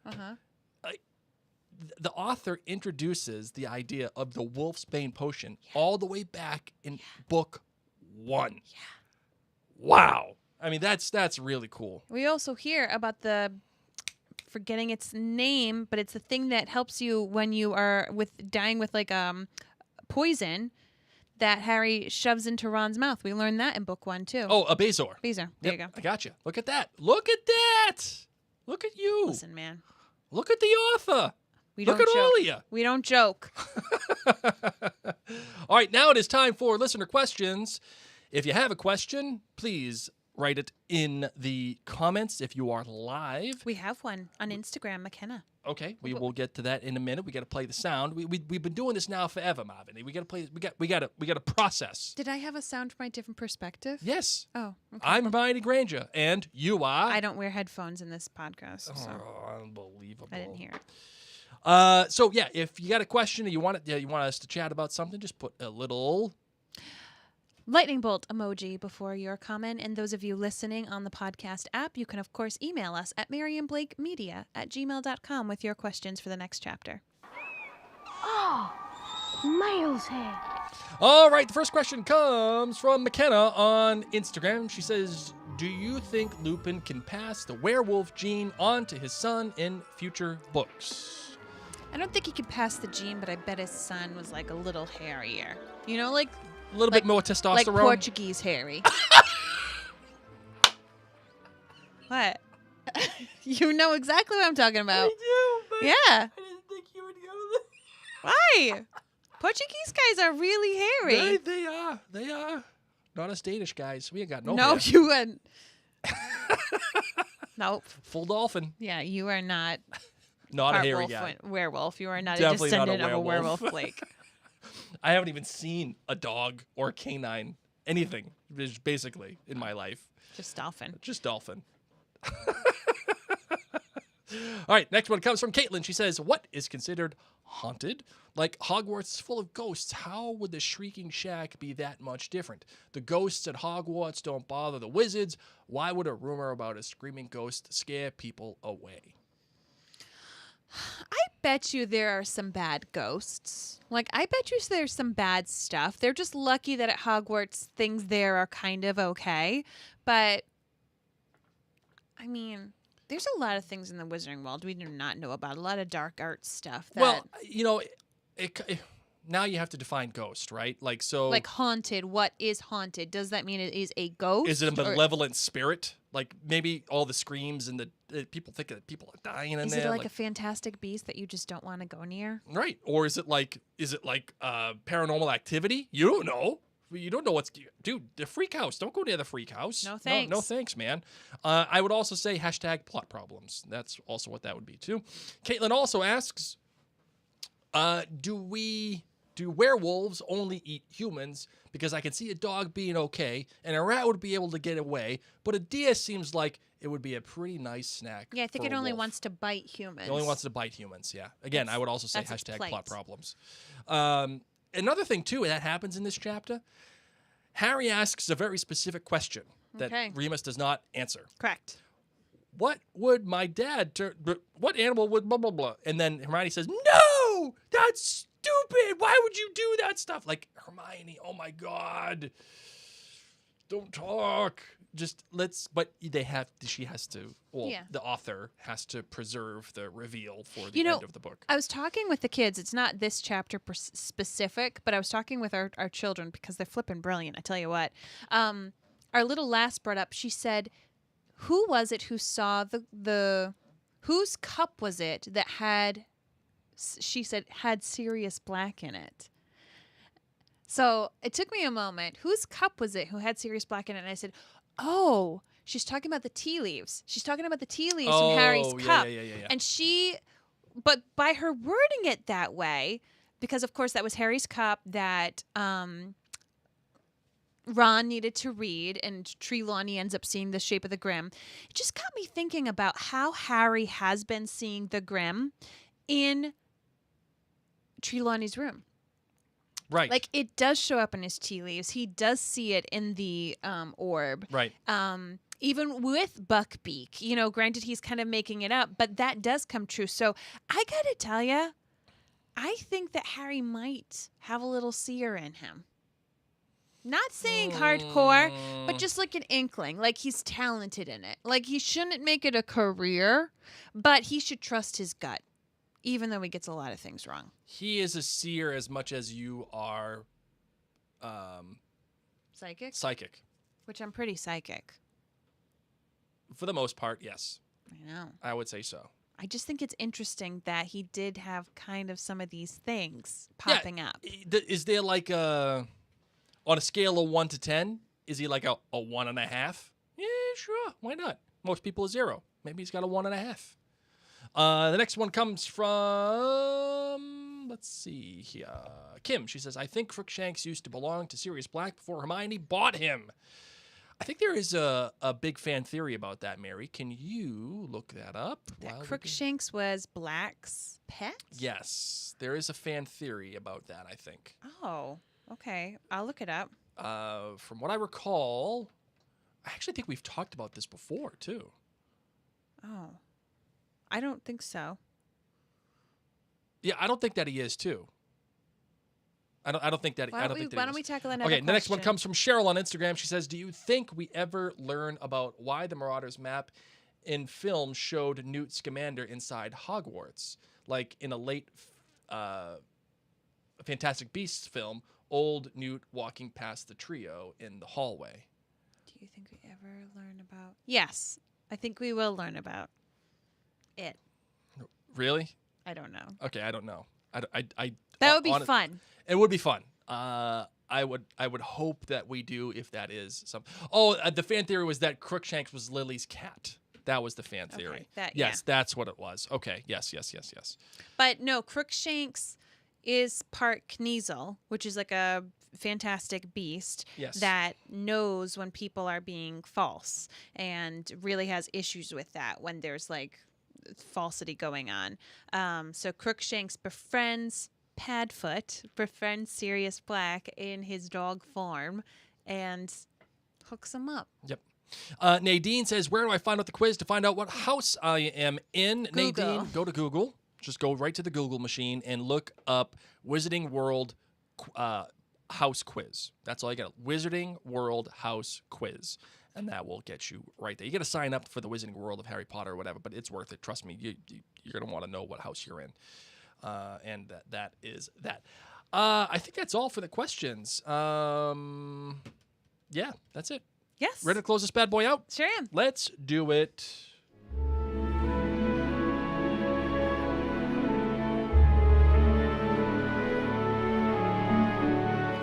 The author introduces the idea of the Wolfsbane potion all the way back in book one. Yeah. Wow. I mean, that's really cool. We also hear about forgetting its name, but it's the thing that helps you when you are dying with like poison that Harry shoves into Ron's mouth. We learned that in book one too. Oh, a Bazor. There you go. I got you. Look at that. Look at that. Look at you. Listen, man. Look at the author. Look at all of you. We don't joke. All right, now it is time for listener questions. If you have a question, please write it in the comments if you are live. We have one on Instagram, McKenna. Okay, we will get to that in a minute. We got to play the sound. We've been doing this now forever, Marvin. We got to play. We got to process. Did I have a sound from my different perspective? Yes. Oh, okay. I'm Hermione Granger, and you are. I don't wear headphones in this podcast. So Unbelievable. I didn't hear it. So yeah, if you got a question or you want us to chat about something, just put a little lightning bolt emoji before your comment. And those of you listening on the podcast app, you can, of course, email us at MaryanneBlakeMedia@gmail.com with your questions for the next chapter. Oh, Mail's here. All right, the first question comes from McKenna on Instagram. She says, do you think Lupin can pass the werewolf gene on to his son in future books? I don't think he could pass the gene, but I bet his son was like a little hairier. You know, like a little bit more testosterone. Like Portuguese hairy. What? You know exactly what I'm talking about. I do, but yeah. I didn't think you would go there. Why? Portuguese guys are really hairy. They are. Not us Danish guys. We ain't got no No, hair. you wouldn't. Nope. Full dolphin. Yeah, you are not. Not a hairy guy. Werewolf. You are not Definitely a descendant not a of a werewolf. werewolf, Blake. I haven't even seen a dog or a canine, anything, basically, in my life. Just dolphin. Just dolphin. All right, next one comes from Caitlin. She says, what is considered haunted? Like Hogwarts is full of ghosts. How would the Shrieking Shack be that much different? The ghosts at Hogwarts don't bother the wizards. Why would a rumor about a screaming ghost scare people away? I bet you there are some bad ghosts. Like, I bet you there's some bad stuff. They're just lucky that at Hogwarts things there are kind of okay. But, I mean, there's a lot of things in the Wizarding world we do not know about. A lot of dark art stuff. That, well, you know, now you have to define ghost, right? Like, so. Like haunted. What is haunted? Does that mean it is a ghost? Is it a malevolent spirit? Like, maybe all the screams and the people think that people are dying in there. Is it like a fantastic beast that you just don't want to go near? Right. Or is it like paranormal activity? You don't know. You don't know what's... Dude, the freak house. Don't go near the freak house. No thanks. No thanks, man. I would also say hashtag plot problems. That's also what that would be, too. Caitlin also asks, do werewolves only eat humans? Because I can see a dog being okay, and a rat would be able to get away, but a deer seems like it would be a pretty nice snack. Yeah, I think it only wants to bite humans. It only wants to bite humans, yeah. Again, I would also say that's hashtag its plot problems. Another thing, too, that happens in this chapter, Harry asks a very specific question that Remus does not answer. Correct. What would my dad what animal would blah, blah, blah? And then Hermione says, no, that's stupid. Why would you do that stuff? Like, Hermione, oh my God. Don't talk. Just but she has to, the author has to preserve the reveal for the end of the book. I was talking with the kids. It's not this chapter specific, but I was talking with our children because they're flipping brilliant. I tell you what. Our little lass brought up, she said, who was it who saw whose cup was it that had, she said, had Sirius Black in it? So it took me a moment. Whose cup was it who had Sirius Black in it? And I said, oh, she's talking about the tea leaves. She's talking about the tea leaves from Harry's cup. Yeah. And but by her wording it that way, because of course that was Harry's cup that Ron needed to read, and Trelawney ends up seeing the shape of the Grim. It just got me thinking about how Harry has been seeing the Grim in Trelawney's room. Right. Like, it does show up in his tea leaves. He does see it in the orb. Right. Even with Buckbeak. You know, granted, he's kind of making it up, but that does come true. So, I gotta tell you, I think that Harry might have a little seer in him. Not saying hardcore, but just like an inkling. Like, he's talented in it. Like, he shouldn't make it a career, but he should trust his gut, even though he gets a lot of things wrong. He is a seer as much as you are psychic? Psychic. Which I'm pretty psychic. For the most part, yes. I know. I would say so. I just think it's interesting that he did have kind of some of these things popping up. Is there like on a scale of 1 to 10, is he like a 1.5? Yeah, sure. Why not? Most people are 0. Maybe he's got a 1.5. The next one comes from, let's see here, Kim. She says, I think Crookshanks used to belong to Sirius Black before Hermione bought him. I think there is a big fan theory about that, Mary. Can you look that up? That Crookshanks was Black's pet? Yes. There is a fan theory about that, I think. Oh, okay. I'll look it up. From what I recall, I actually think we've talked about this before, too. Oh. I don't think so. Yeah, I don't think that he is, too. I don't think that. Why don't we tackle another question? The next one comes from Cheryl on Instagram. She says, "Do you think we ever learn about why the Marauders map in film showed Newt Scamander inside Hogwarts, like in a late Fantastic Beasts film? Old Newt walking past the trio in the hallway." Do you think we ever learn about? Yes, I think we will learn about it. Really? I don't know. Okay, I don't know. That would be fun. It would be fun. I would hope that we do, if that is some. Oh, the fan theory was that Crookshanks was Lily's cat. That was the fan theory. Okay, that's what it was. Okay, yes. But no, Crookshanks is part Kneasel, which is like a fantastic beast that knows when people are being false and really has issues with that when there's like falsity going on. So Crookshanks befriends Padfoot, befriends Sirius Black in his dog form and hooks him up. Yep. Nadine says, where do I find out the quiz to find out what house I am in? Google. Nadine, go to Google. Just go right to the Google machine and look up Wizarding World House Quiz. That's all you got. Wizarding World House Quiz. And that will get you right there. You got to sign up for the Wizarding World of Harry Potter or whatever, but it's worth it. Trust me, you're going to want to know what house you're in. And that is that. I think that's all for the questions. Yeah, that's it. Yes. Ready to close this bad boy out? Sure am. Let's do it.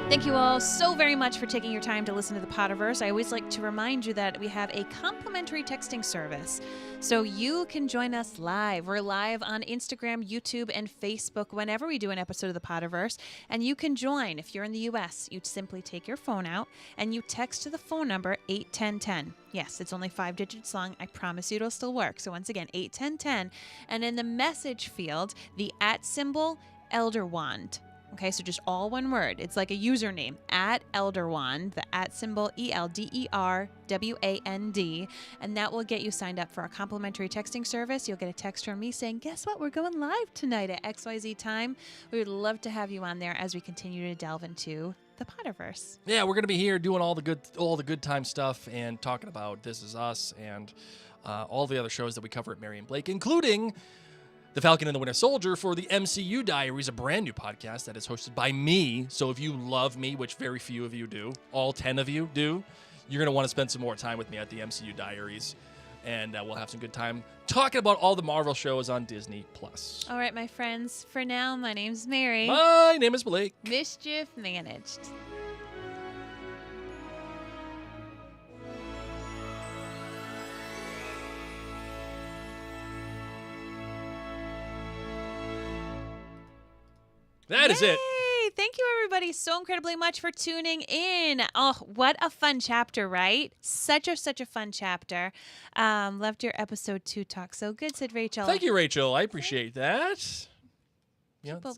Thank you all so very much for taking your time to listen to the Potterverse. I always like to remind you that we have a complimentary texting service, so you can join us live. We're live on Instagram, YouTube, and Facebook whenever we do an episode of the Potterverse, and you can join. If you're in the U.S., you simply take your phone out and you text to the phone number 81010. Yes, it's only 5 digits long. I promise you it'll still work. So once again, 81010, and in the message field, the @ Elderwand. Okay, so just all one word. It's like a username, @Elderwand, the @ELDERWAND, and that will get you signed up for our complimentary texting service. You'll get a text from me saying, guess what? We're going live tonight at XYZ time. We would love to have you on there as we continue to delve into the Potterverse. Yeah, we're going to be here doing all the good time stuff and talking about This Is Us and all the other shows that we cover at Maryanne Blake, including The Falcon and the Winter Soldier for the MCU Diaries, a brand new podcast that is hosted by me. So if you love me, which very few of you do, all 10 of you do, you're going to want to spend some more time with me at the MCU Diaries. And we'll have some good time talking about all the Marvel shows on Disney+. All right, my friends. For now, my name's Mary. My name is Blake. Mischief managed. That is it. Thank you, everybody, so incredibly much for tuning in. Oh, what a fun chapter, right? Such a fun chapter. Loved your episode 2 talk. So good, said Rachel. Thank you, Rachel. I appreciate that. People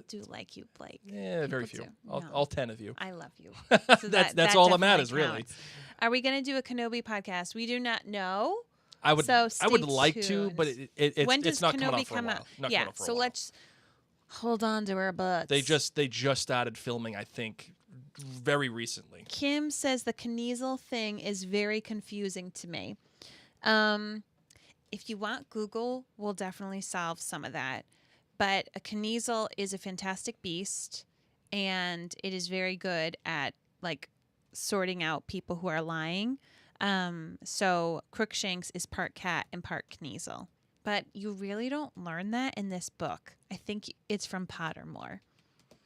do like you, Blake. Yeah, very few. No. All 10 of you. I love you. So that's all that matters, definitely really. counts. Are we going to do a Kenobi podcast? We do not know. I would like to, tuned. but it's not coming Kenobi out for a while. Not yeah, coming out for a so while. let's hold on to our butts. They just started filming, I think, very recently. Kim says the Kniezel thing is very confusing to me. If you want, Google will definitely solve some of that. But a Kniezel is a fantastic beast, and it is very good at like sorting out people who are lying. So Crookshanks is part cat and part Kniezel. But you really don't learn that in this book. I think it's from Pottermore.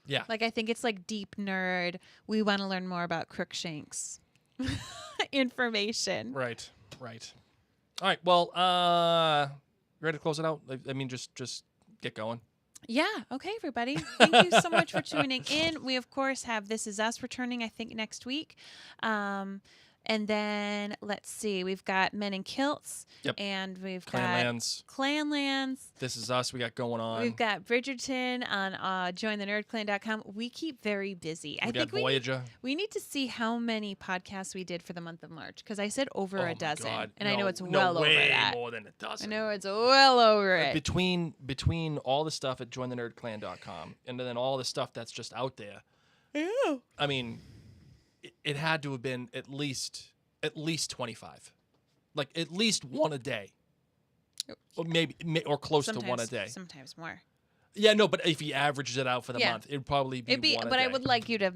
Yeah. Like, I think it's like deep nerd. We want to learn more about Crookshanks information. Right. All right. Well, ready to close it out? I mean, just get going. Yeah. Okay, everybody. Thank you so much for tuning in. We, of course, have This Is Us returning, I think, next week. And then, let's see, we've got Men in Kilts. Yep. And we've Clanlands. got Clanlands. This Is Us we got going on. We've got Bridgerton on jointhenerdclan.com. We keep very busy. We got Voyager. We need to see how many podcasts we did for the month of March, because I said over a dozen. God. And I know it's No, well over way that. more than a dozen. I know it's well over it. Between all the stuff at jointhenerdclan.com and then all the stuff that's just out there. Yeah. I mean, it had to have been at least 25. Like at least one a day. Or maybe or close to one a day. Sometimes more. Yeah, no, but if he averages it out for the month, it'd probably be one a but day. I would like you to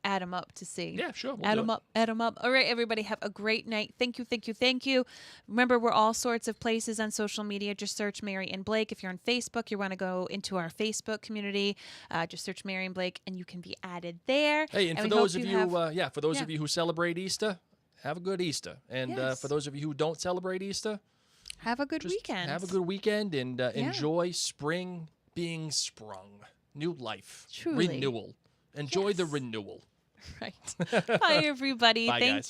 add them up to see. Yeah, sure. Add them up. All right, everybody, have a great night. Thank you. Remember, we're all sorts of places on social media. Just search Maryanne Blake. If you're on Facebook, you want to go into our Facebook community, just search Maryanne Blake, and you can be added there. Hey, and for those of you, of you who celebrate Easter, have a good Easter. And for those of you who don't celebrate Easter, have a good weekend. Have a good weekend and enjoy spring being sprung. New life. Truly. Renewal. Enjoy the renewal. Right. Bye, everybody. Bye, Thank guys.